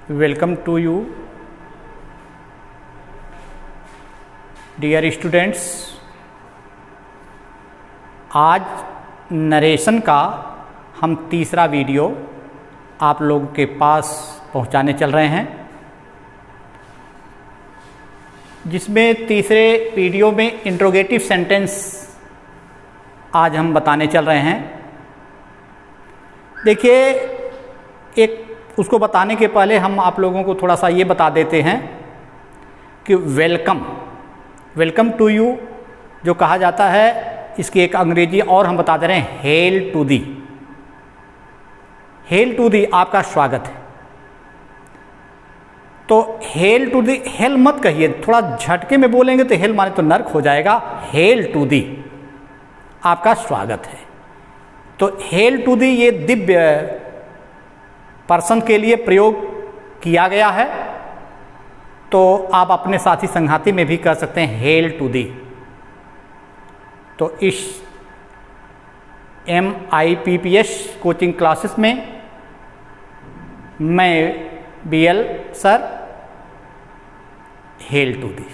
Welcome to you, dear students। आज narration का हम तीसरा वीडियो आप लोगों के पास पहुंचाने चल रहे हैं, जिसमें तीसरे वीडियो में इंट्रोगेटिव सेंटेंस आज हम बताने चल रहे हैं। देखिए, एक उसको बताने के पहले हम आप लोगों को थोड़ा सा ये बता देते हैं कि वेलकम टू यू जो कहा जाता है, इसकी एक अंग्रेजी और हम बता दे रहे हैं, हेल टू दी आपका स्वागत है। तो हेल टू दी, हेल मत कहिए, थोड़ा झटके में बोलेंगे तो हेल माने तो नर्क हो जाएगा। हेल टू दी आपका स्वागत है। तो हेल टू दी ये दिव्य पर्सन के लिए प्रयोग किया गया है, तो आप अपने साथी संघाती में भी कर सकते हैं हेल टू दी। तो इस MIPPS कोचिंग क्लासेस में मैं BL सर हेल टू दी।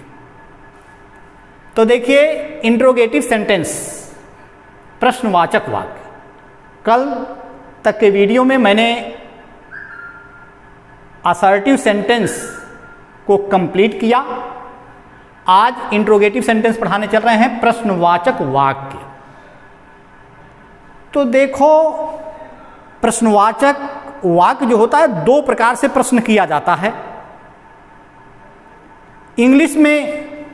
तो देखिए, इंट्रोगेटिव सेंटेंस प्रश्नवाचक वाक्य, कल तक के वीडियो में मैंने असर्टिव सेंटेंस को कंप्लीट किया। आज इंट्रोगेटिव सेंटेंस पढ़ाने चल रहे हैं, प्रश्नवाचक वाक्य। तो देखो, प्रश्नवाचक वाक्य जो होता है, दो प्रकार से प्रश्न किया जाता है। इंग्लिश में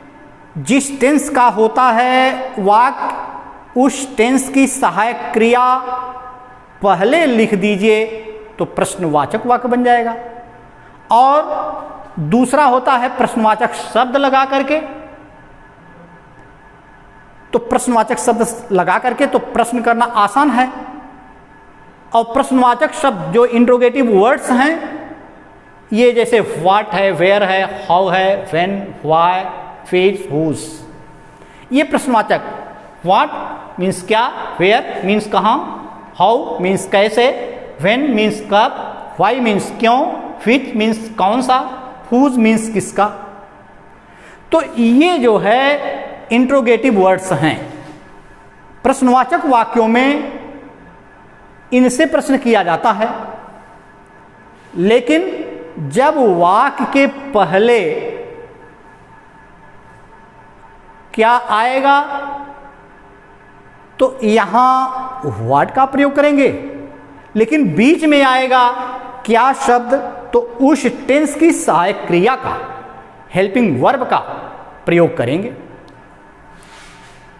जिस टेंस का होता है वाक्य, उस टेंस की सहायक क्रिया पहले लिख दीजिए तो प्रश्नवाचक वाक्य बन जाएगा। और दूसरा होता है प्रश्नवाचक शब्द लगा करके। तो प्रश्नवाचक शब्द लगा करके तो प्रश्न करना आसान है। और प्रश्नवाचक शब्द जो इंट्रोगेटिव वर्ड्स हैं, ये जैसे व्हाट है, वेयर है, हाउ है, व्हेन, व्हाई, व्हिच, हुज, ये प्रश्नवाचक। व्हाट मीन्स क्या, वेयर मीन्स कहाँ, हाउ मीन्स कैसे, व्हेन मीन्स कब, व्हाई मीन्स क्यों, व्हिच मीन्स कौन सा, हुज मीन्स किसका। तो ये जो है इंट्रोगेटिव वर्ड्स हैं। प्रश्नवाचक वाक्यों में इनसे प्रश्न किया जाता है, लेकिन जब वाक्य के पहले क्या आएगा तो यहां व्हाट का प्रयोग करेंगे, लेकिन बीच में आएगा क्या शब्द, तो उस टेंस की सहायक क्रिया का, हेल्पिंग वर्ब का प्रयोग करेंगे।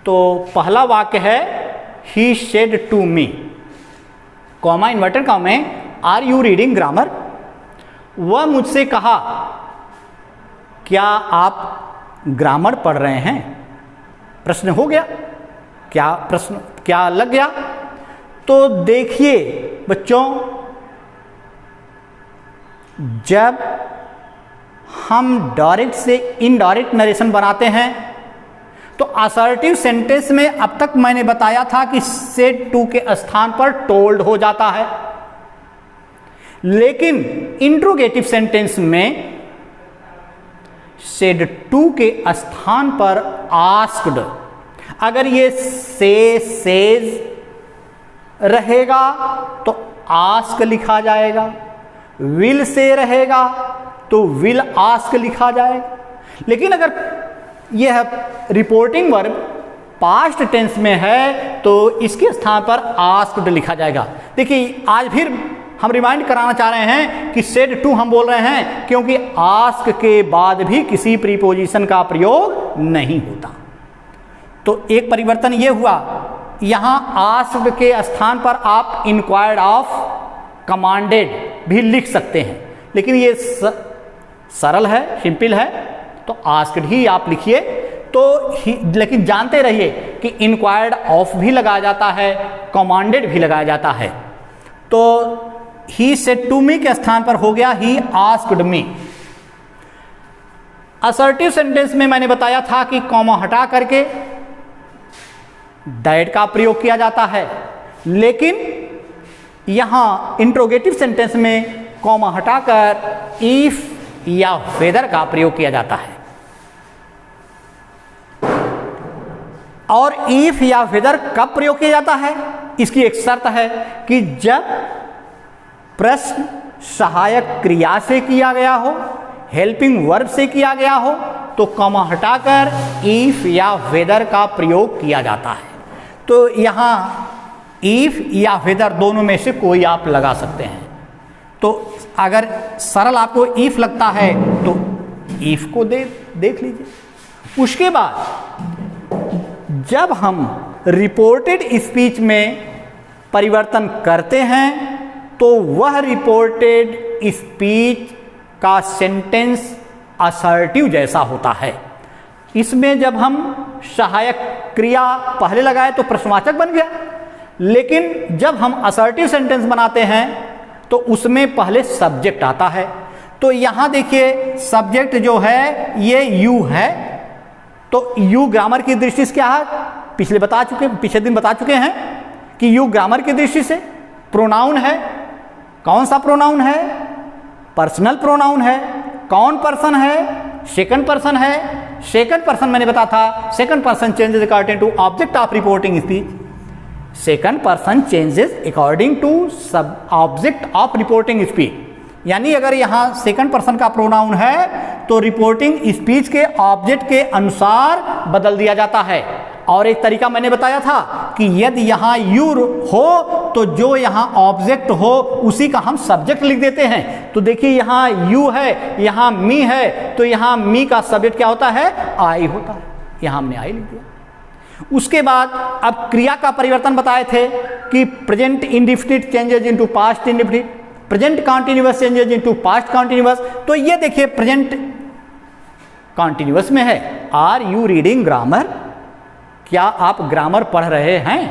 तो पहला वाक्य है he said to me, comma inverted comma में, आर यू रीडिंग ग्रामर। वह मुझसे कहा, क्या आप ग्रामर पढ़ रहे हैं। प्रश्न हो गया, क्या प्रश्न क्या लग गया। तो देखिए बच्चों, जब हम डायरेक्ट से इनडायरेक्ट नरेशन बनाते हैं तो असर्टिव सेंटेंस में अब तक मैंने बताया था कि सेड टू के स्थान पर टोल्ड हो जाता है, लेकिन इंट्रोगेटिव सेंटेंस में सेड टू के स्थान पर आस्क्ड। अगर ये सेज रहेगा तो आस्क लिखा जाएगा, विल से रहेगा तो विल आस्क लिखा जाएगा। लेकिन अगर यह रिपोर्टिंग वर्ब पास्ट टेंस में है तो इसके स्थान पर आस्क्ड लिखा जाएगा। देखिए, आज फिर हम रिमाइंड कराना चाह रहे हैं कि सेड टू हम बोल रहे हैं क्योंकि आस्क के बाद भी किसी प्रीपोजिशन का प्रयोग नहीं होता। तो एक परिवर्तन यह हुआ, यहां आस्क्ड के स्थान पर आप इंक्वायर्ड ऑफ, कमांडेड भी लिख सकते हैं, लेकिन ये सरल है, सिंपल है, तो आस्क्ड ही आप लिखिए। तो लेकिन जानते रहिए कि इंक्वायर्ड ऑफ भी लगाया जाता है, कमांडेड भी लगाया जाता है। तो ही सेड टू मी के स्थान पर हो गया he asked me. Assertive sentence में मैंने बताया था कि कॉमा हटा करके दैट का प्रयोग किया जाता है, लेकिन यहां इंट्रोगेटिव सेंटेंस में कॉमा हटाकर इफ या वेदर का प्रयोग किया जाता है। और इफ या वेदर कब प्रयोग किया जाता है? इसकी एक शर्त है कि जब प्रश्न सहायक क्रिया से किया गया हो, हेल्पिंग वर्ब से किया गया हो, तो कॉमा हटाकर इफ या वेदर का प्रयोग किया जाता है। तो यहाँ इफ या वेदर दोनों में से कोई आप लगा सकते हैं। तो अगर सरल आपको इफ लगता है तो इफ को देख लीजिए। उसके बाद जब हम रिपोर्टेड स्पीच में परिवर्तन करते हैं तो वह रिपोर्टेड स्पीच का सेंटेंस असर्टिव जैसा होता है। इसमें जब हम सहायक क्रिया पहले लगाए तो प्रश्नवाचक बन गया, लेकिन जब हम असर्टिव सेंटेंस बनाते हैं तो उसमें पहले सब्जेक्ट आता है। तो यहाँ देखिए सब्जेक्ट जो है ये यू है, तो यू ग्रामर की दृष्टि से क्या है? पिछले दिन बता चुके हैं कि यू ग्रामर की दृष्टि से प्रोनाउन है। कौन सा प्रोनाउन है? पर्सनल प्रोनाउन है। कौन पर्सन है? सेकंड पर्सन है। सेकंड पर्सन मैंने बताया था, second person changes according to object of reporting speech. Second person changes according to सब ऑब्जेक्ट ऑफ रिपोर्टिंग स्पीच। यानी अगर यहाँ सेकंड पर्सन का प्रोनाउन है तो रिपोर्टिंग स्पीच के ऑब्जेक्ट के अनुसार बदल दिया जाता है। और एक तरीका मैंने बताया था कि यदि यहाँ यू हो तो जो यहाँ ऑब्जेक्ट हो उसी का हम सब्जेक्ट लिख देते हैं। तो देखिए यहाँ यू है, यहाँ मी है, तो यहाँ मी का सब्जेक्ट क्या होता है? आई होता है। यहाँ हमने आई लिख दिया। उसके बाद अब क्रिया का परिवर्तन बताए थे कि present indefinite changes into past indefinite, present continuous changes into past continuous. तो ये देखिए प्रेजेंट कॉन्टिन्यूअस में है। Are you reading grammar? क्या आप ग्रामर पढ़ रहे हैं?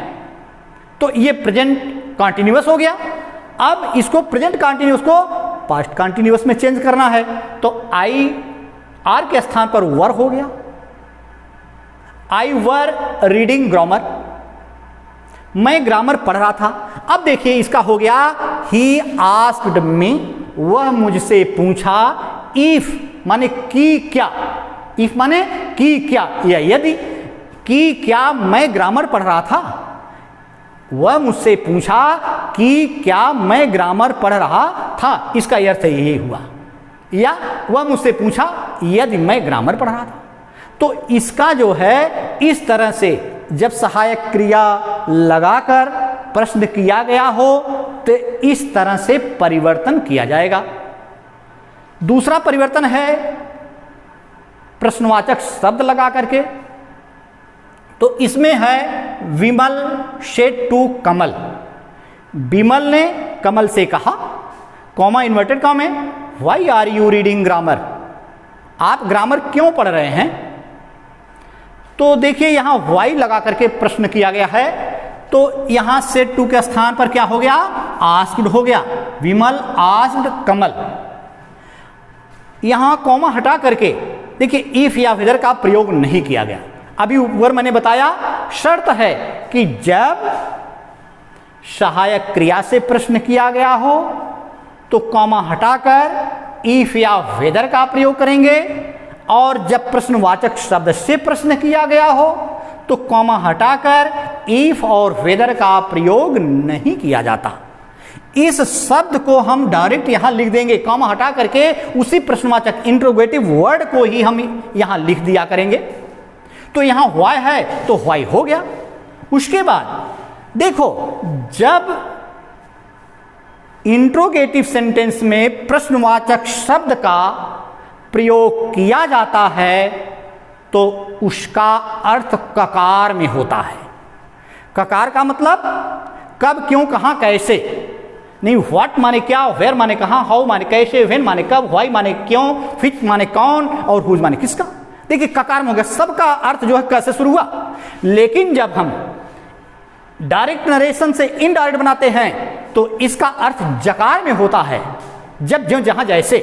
तो ये प्रेजेंट कॉन्टिन्यूअस हो गया। अब इसको प्रेजेंट कॉन्टिन्यूअस को पास्ट कॉन्टिन्यूअस में चेंज करना है, तो आई आर के स्थान पर वर हो गया। आई वर रीडिंग ग्रामर, मैं ग्रामर पढ़ रहा था। अब देखिए इसका हो गया ही आस्क्ड मी, वह मुझसे पूछा। इफ माने की क्या, इफ माने की क्या, या यदि कि क्या मैं ग्रामर पढ़ रहा था, वह मुझसे पूछा कि क्या मैं ग्रामर पढ़ रहा था, इसका अर्थ यही हुआ। या वह मुझसे पूछा यदि मैं ग्रामर पढ़ रहा था। तो इसका जो है इस तरह से जब सहायक क्रिया लगाकर प्रश्न किया गया हो तो इस तरह से परिवर्तन किया जाएगा। दूसरा परिवर्तन है प्रश्नवाचक शब्द लगा करके। तो इसमें है विमल सेड टू कमल, विमल ने कमल से कहा, कॉमा इन्वर्टेड कॉमा में, why are you reading grammar? आप ग्रामर क्यों पढ़ रहे हैं? तो देखिए यहां व्हाई लगा करके प्रश्न किया गया है, तो यहां सेड टू के स्थान पर क्या हो गया? आस्क्ड हो गया। विमल आस्क्ड कमल। यहां कॉमा हटा करके देखिए इफ या वेदर का प्रयोग नहीं किया गया। अभी ऊपर मैंने बताया शर्त है कि जब सहायक क्रिया से प्रश्न किया गया हो तो कॉमा हटाकर इफ या वेदर का प्रयोग करेंगे, और जब प्रश्नवाचक शब्द से प्रश्न किया गया हो तो कॉमा हटाकर इफ और वेदर का प्रयोग नहीं किया जाता। इस शब्द को हम डायरेक्ट यहां लिख देंगे, कॉमा हटा करके उसी प्रश्नवाचक इंट्रोगेटिव वर्ड को ही हम यहां लिख दिया करेंगे। तो यहां व्हाई है तो व्हाई हो गया। उसके बाद देखो जब इंट्रोगेटिव सेंटेंस में प्रश्नवाचक शब्द का प्रयोग किया जाता है तो उसका अर्थ ककार में होता है। ककार का मतलब कब, क्यों, कहां, कैसे नहीं। व्हाट माने क्या, वेयर माने कहां, हाउ माने कैसे, व्हेन माने कब, व्हाई माने क्यों, व्हिच माने कौन, और हुज माने किसका। देखिए ककार में हो गया, सबका अर्थ जो है कैसे शुरू हुआ। लेकिन जब हम डायरेक्ट नरेशन से इनडायरेक्ट बनाते हैं तो इसका अर्थ जकार में होता है, जब ज्यों जहां जैसे,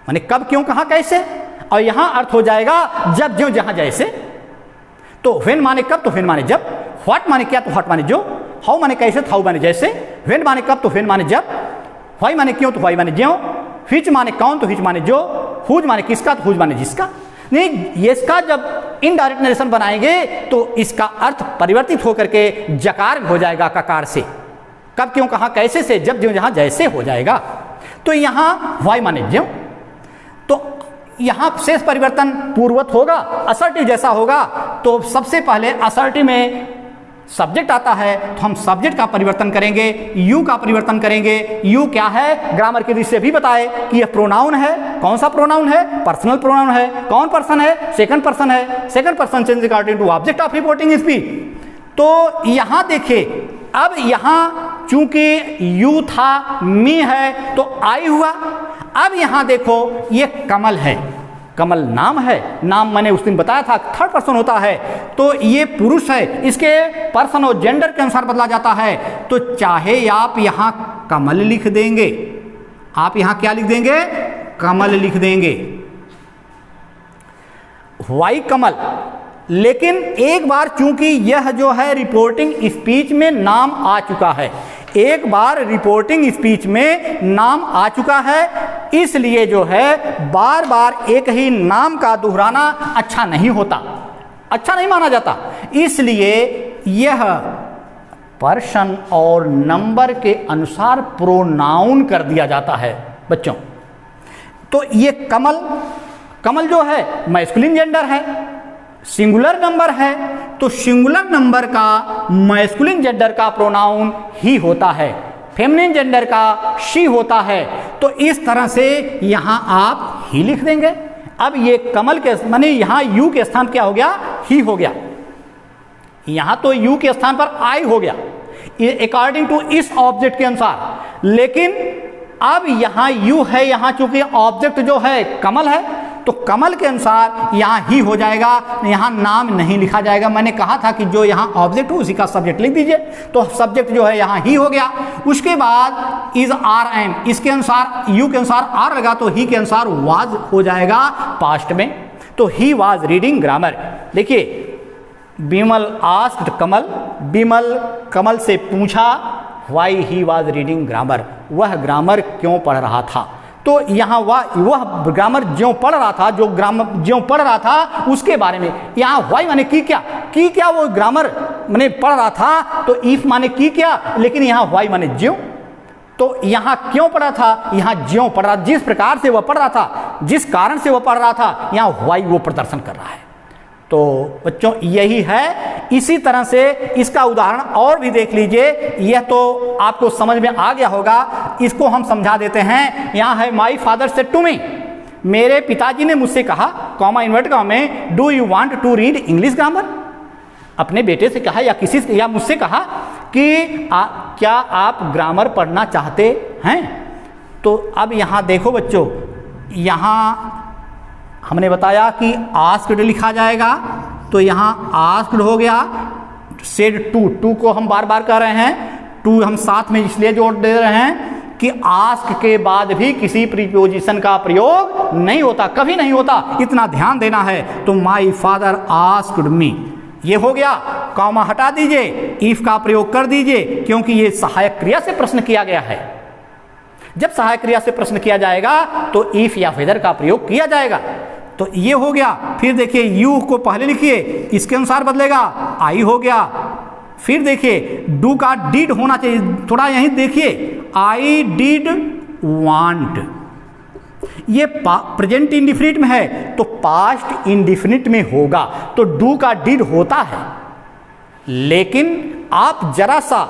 माने कब, क्यों, कहां, कैसे, और यहां अर्थ हो जाएगा जब ज्यों जहां जैसे। तो व्हेन माने कब तो व्हेन माने जब, व्हाट माने क्या तो व्हाट माने जो, हाउ माने कैसे, हाउ माने जैसे, व्हेन माने कब तो व्हेन माने जब, व्हाई माने क्यों तो व्हाई माने ज्यों, व्हिच माने कौन तो व्हिच माने जो, हुज माने किसका तो हुज माने जिसका। नहीं, ये इसका जब इनडायरेक्ट नरेशन बनाएंगे तो इसका अर्थ परिवर्तित होकर के जकार हो जाएगा ककार से। कब क्यों कहाँ कैसे से, जब ज्यों जहाँ जैसे हो जाएगा। तो यहाँ व्हाई माने ज्यों, तो यहाँ शेष परिवर्तन पूर्ववत होगा, असर्टिव जैसा होगा। तो सबसे पहले असर्टिव में सब्जेक्ट आता है तो हम सब्जेक्ट का परिवर्तन करेंगे, यू का परिवर्तन करेंगे। यू क्या है, ग्रामर के दृष्टि से भी बताए कि यह प्रोनाउन है। कौन सा प्रोनाउन है, पर्सनल प्रोनाउन है। कौन पर्सन है, सेकंड पर्सन है। Second person change according to object of reporting speech. तो यहाँ देखिए, अब यहाँ चूंकि यू था, मी है तो आई हुआ। अब यहाँ देखो ये कमल है, कमल नाम है, नाम मैंने उस दिन बताया था थर्ड पर्सन होता है, तो ये पुरुष है, इसके पर्सन और जेंडर के अनुसार बदला जाता है। तो चाहे आप यहाँ कमल लिख देंगे, आप यहाँ क्या लिख देंगे, कमल लिख देंगे, वाई कमल। लेकिन एक बार चूंकि यह जो है रिपोर्टिंग स्पीच में नाम आ चुका है, एक बार रिपोर्टिंग स्पीच में नाम आ चुका है, इसलिए जो है बार बार एक ही नाम का दोहराना अच्छा नहीं होता, अच्छा नहीं माना जाता। इसलिए यह पर्सन और नंबर के अनुसार प्रोनाउन कर दिया जाता है बच्चों। तो ये कमल, कमल जो है मैस्कुलिन जेंडर है, सिंगुलर नंबर है, तो सिंगुलर नंबर का मैस्कुलिन जेंडर का प्रोनाउन ही होता है, फेमिनिन जेंडर का शी होता है। तो इस तरह से यहाँ आप ही लिख देंगे। अब ये कमल के माने यहाँ यू के स्थान क्या हो गया, ही हो गया। यहाँ तो यू के स्थान पर आई हो गया अकॉर्डिंग टू इस ऑब्जेक्ट के अनुसार। लेकिन अब यहाँ यू है, यहाँ चूंकि ऑब्जेक्ट जो है कमल है, तो कमल के अनुसार यहाँ ही हो जाएगा, यहाँ नाम नहीं लिखा जाएगा। मैंने कहा था कि जो यहाँ ऑब्जेक्ट हो उसी का सब्जेक्ट लिख दीजिए, तो सब्जेक्ट जो है यहाँ ही हो गया। उसके बाद इज आर एम, इसके अनुसार यू के अनुसार आर लगा तो ही के अनुसार वाज हो जाएगा पास्ट में। तो ही वाज रीडिंग ग्रामर। देखिए, बिमल आस्क्ड कमल, बिमल कमल से पूछा why he was reading grammar, वह ग्रामर क्यों पढ़ रहा था। तो यहाँ वह ग्रामर ज्यों पढ़ रहा था, जो ग्रामर ज्यों पढ़ रहा था उसके बारे में। यहाँ व्हाई माने की क्या वो ग्रामर माने पढ़ रहा था, तो इफ माने की क्या, लेकिन यहाँ व्हाई माने ज्यों। तो यहाँ क्यों पढ़ा था, यहाँ ज्यों पढ़ रहा, जिस प्रकार से वह पढ़ रहा था, जिस कारण से वह पढ़ रहा था, यहाँ व्हाई वो प्रदर्शन कर रहा है। तो बच्चों यही है। इसी तरह से इसका उदाहरण और भी देख लीजिए, यह तो आपको समझ में आ गया होगा, इसको हम समझा देते हैं। यहाँ है my father said to me, मेरे पिताजी ने मुझसे कहा, कॉमा इन्वर्ट कॉमा में, do you want to read English grammar. अपने बेटे से कहा या किसी से या मुझसे कहा कि क्या आप ग्रामर पढ़ना चाहते हैं। तो अब यहाँ देखो बच्चों, यहाँ हमने बताया कि आस्क्ड लिखा जाएगा, तो यहाँ आस्क्ड हो गया। सेड टू, टू को हम बार बार कह रहे हैं, टू हम साथ में इसलिए जोड़ दे रहे हैं कि आस्क के बाद भी किसी प्रीपोजिशन का प्रयोग नहीं होता, कभी नहीं होता, इतना ध्यान देना है। तो माई फादर आस्क्ड मी, ये हो गया। कॉमा हटा दीजिए, इफ का प्रयोग कर दीजिए, क्योंकि ये सहायक क्रिया से प्रश्न किया गया है। जब सहायक क्रिया से प्रश्न किया जाएगा तो इफ या वेदर का प्रयोग किया जाएगा। तो ये हो गया। फिर देखिए, यू को पहले लिखिए, इसके अनुसार बदलेगा, आई हो गया। फिर देखिए, डू का डिड होना चाहिए, थोड़ा यहीं देखिए, आई डिड वांट, ये प्रेजेंट इंडिफिनिट में है तो पास्ट इंडिफिनिट में होगा, तो डू का डिड होता है। लेकिन आप जरा सा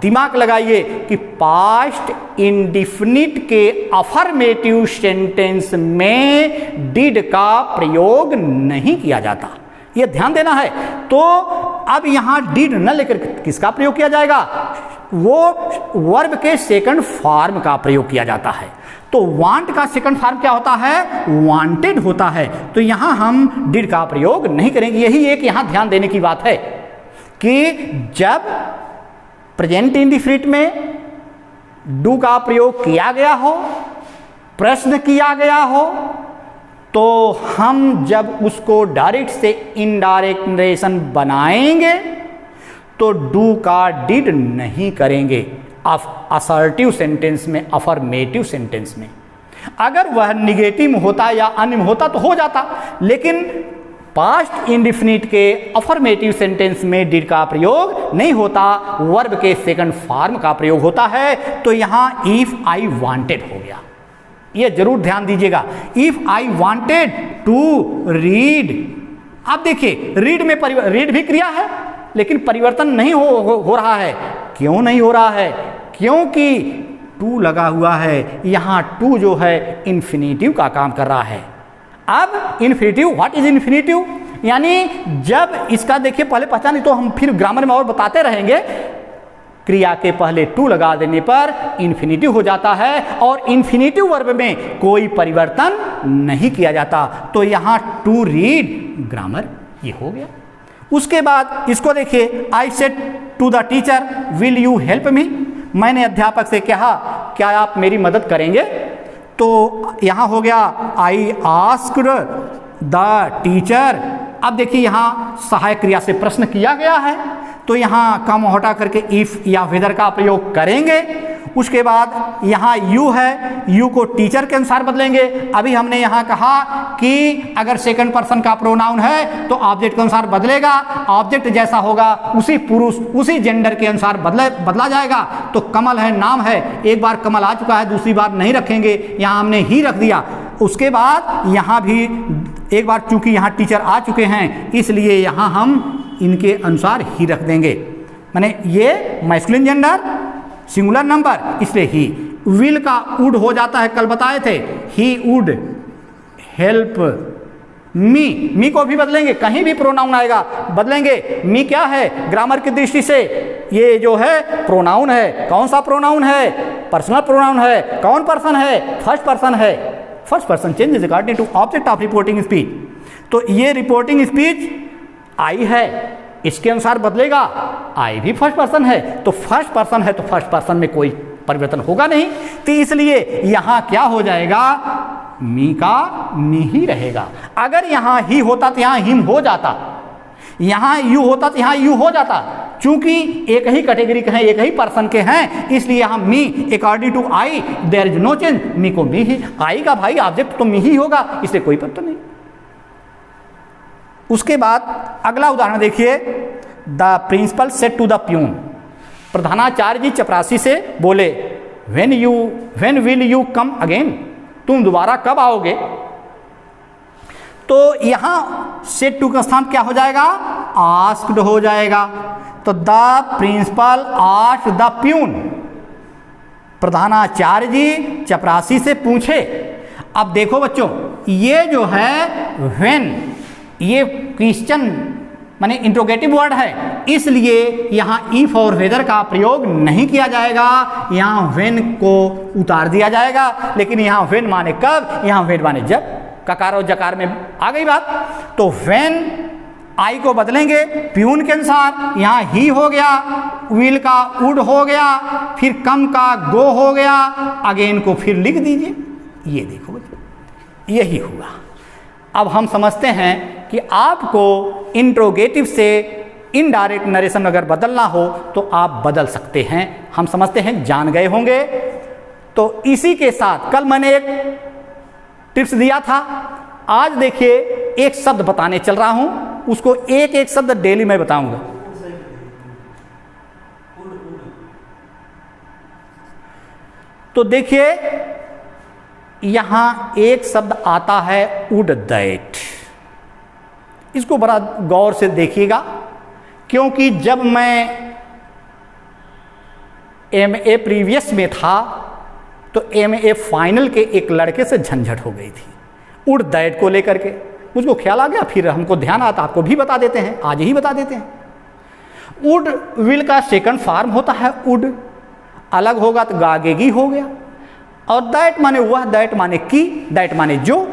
दिमाग लगाइए कि पास्ट इंडिफिनिट के अफर्मेटिव सेंटेंस में डिड का प्रयोग नहीं किया जाता, यह ध्यान देना है। तो अब यहां डिड न लेकर किसका प्रयोग किया जाएगा, वो वर्ब के सेकंड फॉर्म का प्रयोग किया जाता है। तो वांट का सेकंड फॉर्म क्या होता है, वांटेड होता है। तो यहां हम डिड का प्रयोग नहीं करेंगे। यही एक यहां ध्यान देने की बात है कि जब प्रेजेंट इंडिफिनिट में डू का प्रयोग किया गया हो, प्रश्न किया गया हो, तो हम जब उसको डायरेक्ट से इनडायरेक्ट नरेशन बनाएंगे तो डू का डिड नहीं करेंगे। असर्टिव सेंटेंस में, अफर्मेटिव सेंटेंस में। अगर वह निगेटिव में होता या अन्य में होता तो हो जाता, लेकिन पास्ट इंडिफिनिट के अफर्मेटिव सेंटेंस में डिड का प्रयोग नहीं होता, वर्ब के सेकंड फॉर्म का प्रयोग होता है। तो यहां इफ आई वांटेड हो गया, ये जरूर ध्यान दीजिएगा। If I wanted to read, आप देखिए रीड में रीड भी क्रिया है, लेकिन परिवर्तन नहीं हो रहा है। क्यों नहीं हो रहा है? क्योंकि टू लगा हुआ है। यहां टू जो है इन्फिनेटिव का काम कर रहा है। अब इन्फिनेटिव, व्हाट इज इन्फिनेटिव? यानी जब इसका देखिए पहले पहचान, तो हम फिर ग्रामर में और बताते रहेंगे। क्रिया के पहले टू लगा देने पर इन्फिनेटिव हो जाता है, और इन्फिनेटिव वर्ब में कोई परिवर्तन नहीं किया जाता। तो यहां टू रीड ग्रामर ये हो गया। उसके बाद इसको देखिए, I said to the teacher will you help me, मैंने अध्यापक से कहा क्या आप मेरी मदद करेंगे? तो यहां हो गया आई आस्क्ड द टीचर। अब देखिए यहां सहायक क्रिया से प्रश्न किया गया है, तो यहां कम हटा करके इफ या वेदर का प्रयोग करेंगे। उसके बाद यहाँ यू है, यू को टीचर के अनुसार बदलेंगे। अभी हमने यहाँ कहा कि अगर सेकंड पर्सन का प्रोनाउन है तो ऑब्जेक्ट के अनुसार बदलेगा, ऑब्जेक्ट जैसा होगा उसी पुरुष उसी जेंडर के अनुसार बदला जाएगा। तो कमल है, नाम है, एक बार कमल आ चुका है, दूसरी बार नहीं रखेंगे, यहाँ हमने ही रख दिया। उसके बाद यहाँ भी एक बार चूंकि यहाँ टीचर आ चुके हैं, इसलिए यहाँ हम इनके अनुसार ही रख देंगे। माने ये मैस्कुलिन जेंडर, सिंगुलर नंबर, इसलिए ही। विल का वुड हो जाता है, कल बताए थे, ही वुड हेल्प मी। मी को भी बदलेंगे, कहीं भी प्रोनाउन आएगा बदलेंगे। मी क्या है ग्रामर की दृष्टि से? ये जो है प्रोनाउन है। कौन सा प्रोनाउन है? पर्सनल प्रोनाउन है। कौन पर्सन है? फर्स्ट पर्सन है। First person changes according to object of reporting speech. तो ये रिपोर्टिंग स्पीच आई है, इसके अनुसार बदलेगा। आई भी फर्स्ट पर्सन है, तो फर्स्ट पर्सन है तो फर्स्ट पर्सन में कोई परिवर्तन होगा नहीं, तो इसलिए यहां क्या हो जाएगा? मी का मी ही रहेगा। अगर यहां ही होता तो यहां हिम हो जाता, यहां यू होता तो यहां यू हो जाता। चूंकि एक ही कैटेगरी के हैं, एक ही पर्सन के हैं, इसलिए यहां me according to I there is no change. Me को मी ही, आई का भाई ऑब्जेक्ट तो मी ही होगा, इसलिए कोई परिवर्तन नहीं। उसके बाद अगला उदाहरण देखिए, the principal said to the peon. प्रधानाचार्य जी चपरासी से बोले, when will you come again, तुम दोबारा कब आओगे? तो यहां सेड टू का स्थान क्या हो जाएगा? आस्क्ड हो जाएगा। तो the principal asked the peon, प्रधानाचार्य जी चपरासी से पूछे। अब देखो बच्चों, ये जो है व्हेन, ये क्वेश्चन माने इंट्रोगेटिव वर्ड है, इसलिए यहाँ इफ और वेदर का प्रयोग नहीं किया जाएगा, यहाँ व्हेन को उतार दिया जाएगा। लेकिन यहाँ व्हेन माने कब, यहाँ व्हेन माने जब, ककार और जकार में आ गई बात। तो व्हेन आई को बदलेंगे प्यून के अनुसार, यहाँ ही हो गया, विल का वुड हो गया, फिर कम का गो हो गया, अगेन को फिर लिख दीजिए। ये देखो बच्चों, यही हुआ। अब हम समझते हैं कि आपको इंट्रोगेटिव से इनडायरेक्ट नरेशन अगर बदलना हो तो आप बदल सकते हैं। हम समझते हैं, जान गए होंगे। तो इसी के साथ कल मैंने एक टिप्स दिया था, आज देखिए एक शब्द बताने चल रहा हूं, उसको एक एक शब्द डेली मैं बताऊंगा। तो देखिए यहां एक शब्द आता है वुड दैट। इसको बड़ा गौर से देखिएगा, क्योंकि जब मैं एमए प्रीवियस में था तो एमए फाइनल के एक लड़के से झंझट हो गई थी वुड दैट को लेकर के। मुझको ख्याल आ गया, फिर हमको ध्यान आता, आपको भी बता देते हैं, आज ही बता देते हैं। वुड विल का सेकंड फॉर्म होता है वुड, अलग होगा तो गागेगी हो गया। और दैट माने वह, दैट माने की, दैट माने जो,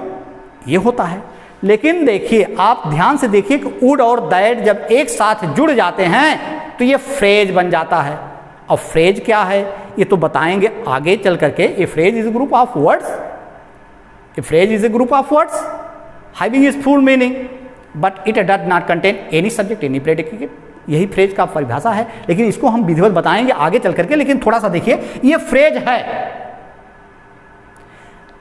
ये होता है। लेकिन देखिए आप ध्यान से देखिए कि वुड और दैट जब एक साथ जुड़ जाते हैं तो ये फ्रेज बन जाता है। और फ्रेज क्या है ये तो बताएंगे आगे चल करके। ए phrase is a group of words, A phrase is a group of words having is full meaning but it does not contain any subject, any यही फ्रेज का परिभाषा है, लेकिन इसको हम विधिवत बताएंगे आगे चल करके। लेकिन थोड़ा सा देखिए, ये फ्रेज है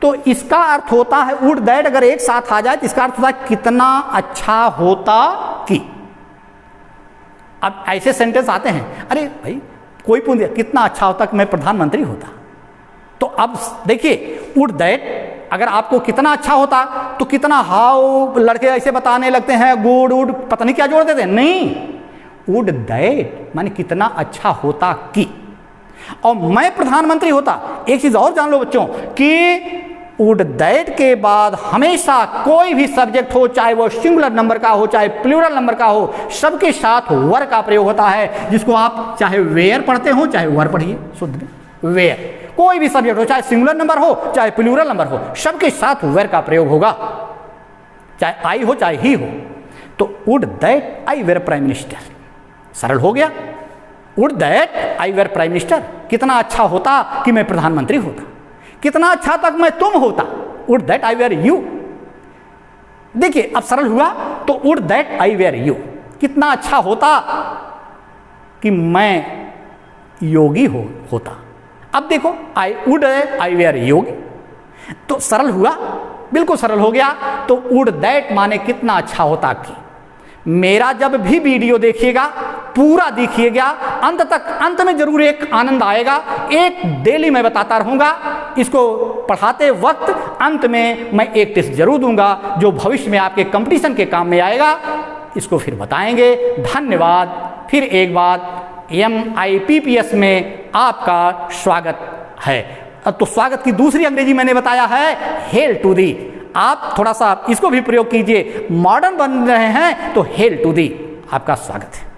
तो इसका अर्थ होता है वुड दैट, अगर एक साथ आ जाए तो इसका अर्थ होता है कितना अच्छा होता कि। अब ऐसे सेंटेंस आते हैं, अरे भाई कोई पूछ दिया कितना अच्छा होता कि मैं प्रधानमंत्री होता, तो अब देखिए वुड दैट अगर आपको कितना अच्छा होता तो कितना, हाउ लड़के ऐसे बताने लगते हैं, गुड वुड पता नहीं क्या जोड़ देते हैं, नहीं, वुड दैट माने कितना अच्छा होता कि। और मैं प्रधानमंत्री होता, एक चीज और जान लो बच्चों कि वुड दैट के बाद हमेशा कोई भी सब्जेक्ट हो, चाहे वो सिंगुलर नंबर का हो चाहे प्लूरल नंबर का हो, सबके साथ वर का प्रयोग होता है, जिसको आप चाहे वेयर पढ़ते हो चाहे वर पढ़िए शुद्ध में, वेयर। कोई भी सब्जेक्ट हो, चाहे सिंगुलर नंबर हो चाहे प्लूरल नंबर हो, सबके साथ वेयर का प्रयोग होगा, चाहे आई हो चाहे ही हो। तो would that I were prime minister, सरल हो गया। Would that I were prime minister, कितना अच्छा होता कि मैं प्रधानमंत्री होता, कितना अच्छा तक मैं तुम होता, would that I were you. देखिए अब सरल हुआ, तो would that I were you, कितना अच्छा होता कि मैं योगी होता। अब देखो आई वुड आई वेर योगी, तो सरल हुआ, बिल्कुल सरल हो गया। तो वुड दैट माने कितना अच्छा होता कि। मेरा जब भी वीडियो देखिएगा पूरा देखिएगा अंत तक, अंत में जरूर एक आनंद आएगा। एक डेली मैं बताता रहूँगा, इसको पढ़ाते वक्त अंत में मैं एक टेस्ट जरूर दूंगा जो भविष्य में आपके कंपटीशन के काम में आएगा, इसको फिर बताएंगे। धन्यवाद। फिर एक बार MIPPS में आपका स्वागत है। तो स्वागत की दूसरी अंग्रेजी मैंने बताया है हेल टू दी। आप थोड़ा सा इसको भी प्रयोग कीजिए, मॉडर्न बन रहे हैं तो हेल टू दी, आपका स्वागत है।